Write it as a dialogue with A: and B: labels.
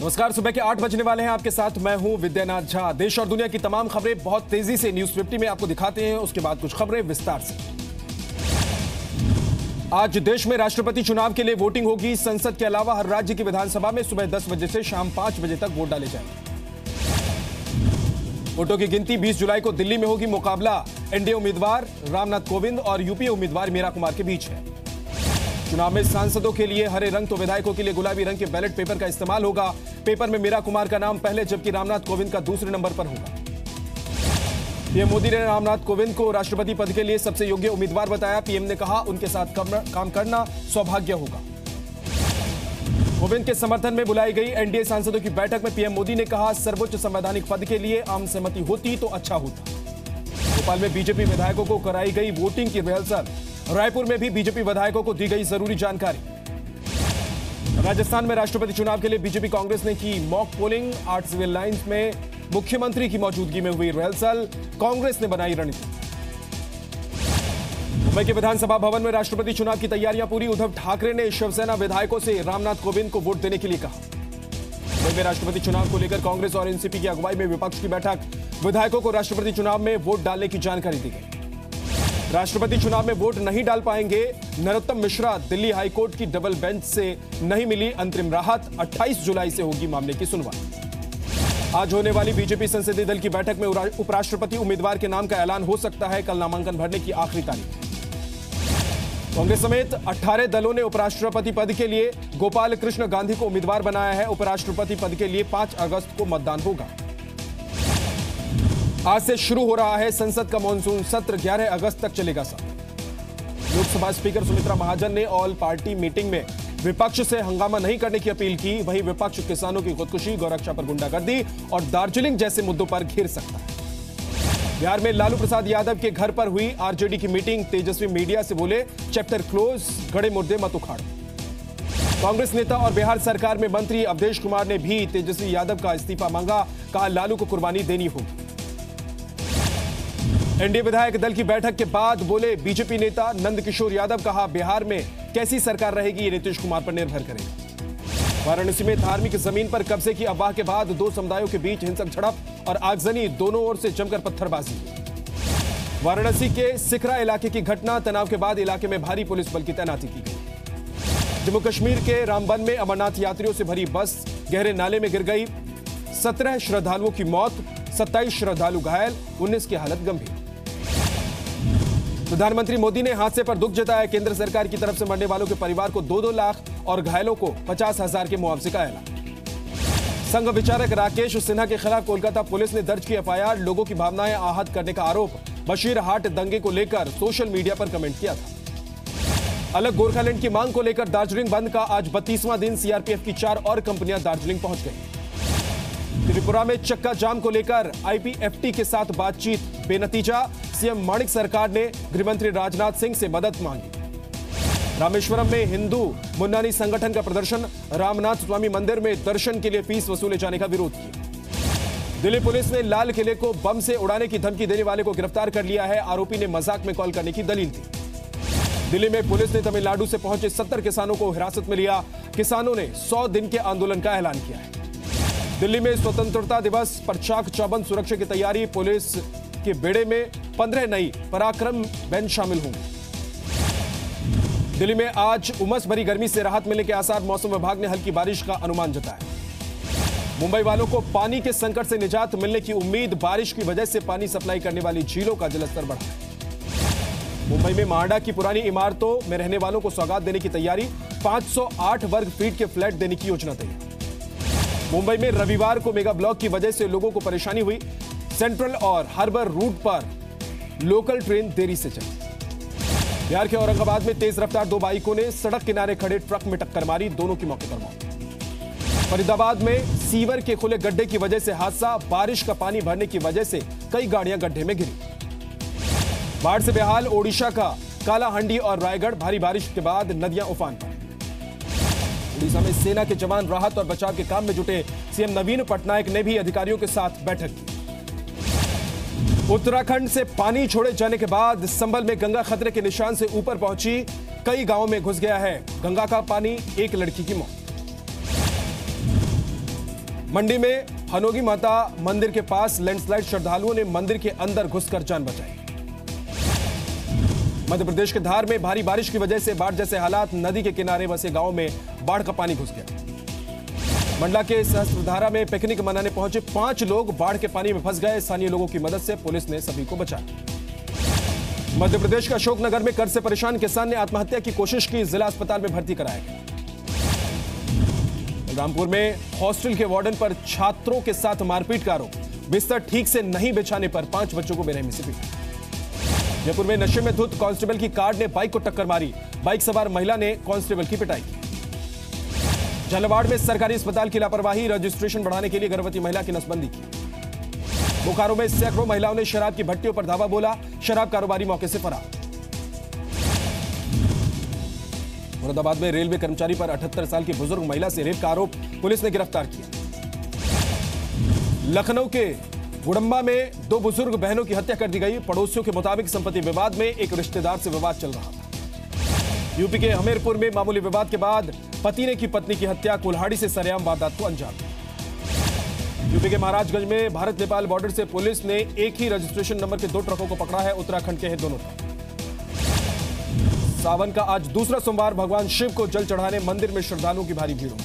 A: नमस्कार, सुबह के 8 बजने वाले हैं। आपके साथ मैं हूं विद्यानाथ झा। देश और दुनिया की तमाम खबरें बहुत तेजी से न्यूज 50 में आपको दिखाते हैं। उसके बाद कुछ खबरें विस्तार से। आज देश में राष्ट्रपति चुनाव के लिए वोटिंग होगी। संसद के अलावा हर राज्य की विधानसभा में सुबह 10 बजे से शाम 5 बजे तक वोट डाले जाएंगे। वोटों की गिनती 20 जुलाई को दिल्ली में होगी। मुकाबला एनडीए उम्मीदवार रामनाथ कोविंद और यूपीए उम्मीदवार मीरा कुमार के बीच है। चुनाव में सांसदों के लिए हरे रंग तो विधायकों के लिए गुलाबी रंग के बैलेट पेपर का इस्तेमाल होगा। पेपर में मीरा कुमार का नाम पहले जबकि रामनाथ कोविंद का दूसरे नंबर पर होगा। पीएम मोदी ने रामनाथ कोविंद को राष्ट्रपति पद के लिए सबसे योग्य उम्मीदवार बताया। पीएम ने कहा उनके साथ काम करना सौभाग्य होगा। कोविंद के समर्थन में बुलाई गई एनडीए सांसदों की बैठक में पीएम मोदी ने कहा सर्वोच्च संवैधानिक पद के लिए आम सहमति होती तो अच्छा होता। भोपाल में बीजेपी विधायकों को कराई गई वोटिंग की रिहर्सल। रायपुर में भी बीजेपी विधायकों को दी गई जरूरी जानकारी। राजस्थान में राष्ट्रपति चुनाव के लिए बीजेपी कांग्रेस ने की मॉक पोलिंग। 8 सिविल लाइंस में मुख्यमंत्री की मौजूदगी में हुई रिहर्सल। कांग्रेस ने बनाई रणनीति। मुंबई के विधानसभा भवन में राष्ट्रपति चुनाव की तैयारियां पूरी। उद्धव ठाकरे ने शिवसेना विधायकों से रामनाथ कोविंद को वोट देने के लिए कहा। मुंबई में राष्ट्रपति चुनाव को लेकर कांग्रेस और एनसीपी की अगुवाई में विपक्ष की बैठक। विधायकों को राष्ट्रपति चुनाव में वोट डालने की जानकारी दी गई। राष्ट्रपति चुनाव में वोट नहीं डाल पाएंगे नरोत्तम मिश्रा। दिल्ली हाईकोर्ट की डबल बेंच से नहीं मिली अंतरिम राहत। 28 जुलाई से होगी मामले की सुनवाई। आज होने वाली बीजेपी संसदीय दल की बैठक में उपराष्ट्रपति उम्मीदवार के नाम का ऐलान हो सकता है। कल नामांकन भरने की आखिरी तारीख। कांग्रेस समेत 18 दलों ने उपराष्ट्रपति पद के लिए गोपाल कृष्ण गांधी को उम्मीदवार बनाया है। उपराष्ट्रपति पद के लिए 5 अगस्त को मतदान होगा। आज से शुरू हो रहा है संसद का मॉनसून सत्र। 11 अगस्त तक चलेगा सत्र। लोकसभा स्पीकर सुमित्रा महाजन ने ऑल पार्टी मीटिंग में विपक्ष से हंगामा नहीं करने की अपील की। वहीं विपक्ष किसानों की खुदकुशी, गौरक्षा पर गुंडागर्दी और दार्जिलिंग जैसे मुद्दों पर घिर सकता है। बिहार में लालू प्रसाद यादव के घर पर हुई आरजेडी की मीटिंग। तेजस्वी मीडिया से बोले चैप्टर क्लोज, गड़े मुद्दे मत उखाड़ो। कांग्रेस नेता और बिहार सरकार में मंत्री अवधेश कुमार ने भी तेजस्वी यादव का इस्तीफा मांगा। कहा लालू को कुर्बानी देनी होगी। एनडीए विधायक दल की बैठक के बाद बोले बीजेपी नेता नंदकिशोर यादव। कहा बिहार में कैसी सरकार रहेगी ये नीतीश कुमार पर निर्भर करेगा। वाराणसी में धार्मिक जमीन पर कब्जे की अफवाह के बाद 2 समुदायों के बीच हिंसक झड़प और आगजनी। दोनों ओर से जमकर पत्थरबाजी। वाराणसी के सिकरा इलाके की घटना। तनाव के बाद इलाके में भारी पुलिस बल की तैनाती की गई। जम्मू कश्मीर के रामबन में अमरनाथ यात्रियों से भरी बस गहरे नाले में गिर गई। 17 श्रद्धालुओं की मौत, 27 श्रद्धालु घायल, 19 की हालत गंभीर। प्रधानमंत्री मोदी ने हादसे पर दुख जताया। केंद्र सरकार की तरफ से मरने वालों के परिवार को 2-2 लाख और घायलों को 50,000 के मुआवजे का ऐलान। संघ विचारक राकेश सिन्हा के खिलाफ कोलकाता पुलिस ने दर्ज की एफआईआर। लोगों की भावनाएं आहत करने का आरोप। बशीर हाट दंगे को लेकर सोशल मीडिया पर कमेंट किया था। अलग गोरखालैंड की मांग को लेकर दार्जिलिंग बंद का आज 32वां दिन। सीआरपीएफ की 4 और कंपनियां दार्जिलिंग पहुंच गई। त्रिपुरा में चक्का जाम को लेकर आईपीएफटी के साथ बातचीत बेनतीजा। सीएम माणिक सरकार ने गृहमंत्री राजनाथ सिंह से मदद मांगी। रामेश्वरम में हिंदू मुन्नानी संगठन का प्रदर्शन। रामनाथ स्वामी मंदिर में दर्शन के लिए फीस वसूले जाने का विरोध किया। दिल्ली पुलिस ने लाल किले को बम से उड़ाने की धमकी देने वाले को गिरफ्तार कर लिया है। आरोपी ने मजाक में कॉल करने की दलील दी। दिल्ली में पुलिस ने तमिलनाडु से पहुंचे 70 किसानों को हिरासत में लिया। किसानों ने 100 दिन के आंदोलन का ऐलान किया है। दिल्ली में स्वतंत्रता दिवस पर चाक चौबंद सुरक्षा की तैयारी। पुलिस के बेड़े में 15 नई पराक्रम बैंड शामिल होंगे। दिल्ली में आज उमस भरी गर्मी से राहत मिलने के आसार। मौसम विभाग ने हल्की बारिश का अनुमान जताया। मुंबई वालों को पानी के संकट से निजात मिलने की उम्मीद। बारिश की वजह से पानी सप्लाई करने वाली झीलों का जलस्तर बढ़ा। मुंबई में मांडा की पुरानी इमारतों में रहने वालों को सौगात देने की तैयारी। 508 वर्ग फीट के फ्लैट देने की योजना तैयार। मुंबई में रविवार को मेगा ब्लॉक की वजह से लोगों को परेशानी हुई। सेंट्रल और हार्बर रूट पर लोकल ट्रेन देरी से चली। बिहार के औरंगाबाद में तेज रफ्तार 2 बाइकों ने सड़क किनारे खड़े ट्रक में टक्कर मारी। दोनों की मौके पर मौत। फरीदाबाद में सीवर के खुले गड्ढे की वजह से हादसा। बारिश का पानी भरने की वजह से कई गाड़ियां गड्ढे में गिरी। बाढ़ से बेहाल ओडिशा का कालाहांडी और रायगढ़। भारी बारिश के बाद नदियां उफान पर। उड़ीसा में सेना के जवान राहत और बचाव के काम में जुटे। सीएम नवीन पटनायक ने भी अधिकारियों के साथ बैठक की। उत्तराखंड से पानी छोड़े जाने के बाद संभल में गंगा खतरे के निशान से ऊपर पहुंची। कई गांवों में घुस गया है गंगा का पानी। एक लड़की की मौत। मंडी में हनोगी माता मंदिर के पास लैंडस्लाइड, श्रद्धालुओं ने मंदिर के अंदर घुसकर जान बचाई। मध्य प्रदेश के धार में भारी बारिश की वजह से बाढ़ जैसे हालात, नदी के किनारे बसे गांव में बाढ़ का पानी घुस गया। मंडला के सहस्त्रधारा में पिकनिक मनाने पहुंचे 5 लोग बाढ़ के पानी में फंस गए। स्थानीय लोगों की मदद से पुलिस ने सभी को बचाया। मध्य प्रदेश के अशोकनगर में कर्ज से परेशान किसान ने आत्महत्या की कोशिश की, जिला अस्पताल में भर्ती कराया गया। रामपुर में हॉस्टल के वार्डन पर छात्रों के साथ मारपीट का आरोप, बिस्तर ठीक से नहीं बिछाने पर 5 बच्चों को बेरहमी से पीटा। जयपुर में नशे में धुत कांस्टेबल की कार ने बाइक को टक्कर मारी, बाइक सवार महिला ने कांस्टेबल की पिटाई की। झालावाड़ में सरकारी अस्पताल की लापरवाही, रजिस्ट्रेशन बढ़ाने के लिए गर्भवती महिला की नसबंदी की। बोकारो में सैकड़ों महिलाओं ने शराब की भट्टियों पर धावा बोला, शराब कारोबारी मौके से फरार। मुरादाबाद में रेलवे कर्मचारी पर 78 साल की बुजुर्ग महिला से रेप का आरोप, पुलिस ने गिरफ्तार किया। लखनऊ के गुड़म्बा में 2 बुजुर्ग बहनों की हत्या कर दी गई। पड़ोसियों के मुताबिक संपत्ति विवाद में एक रिश्तेदार से विवाद चल रहा था। यूपी के हमीरपुर में मामूली विवाद के बाद पति ने की पत्नी की हत्या, कुल्हाड़ी से सरेआम वारदात को अंजाम दिया। यूपी के महाराजगंज में भारत नेपाल बॉर्डर से पुलिस ने एक ही रजिस्ट्रेशन नंबर के 2 ट्रकों को पकड़ा है। उत्तराखंड के हैं दोनों ट्रक। सावन का आज दूसरा सोमवार, भगवान शिव को जल चढ़ाने मंदिर में श्रद्धालुओं की भारी भीड़ होगी।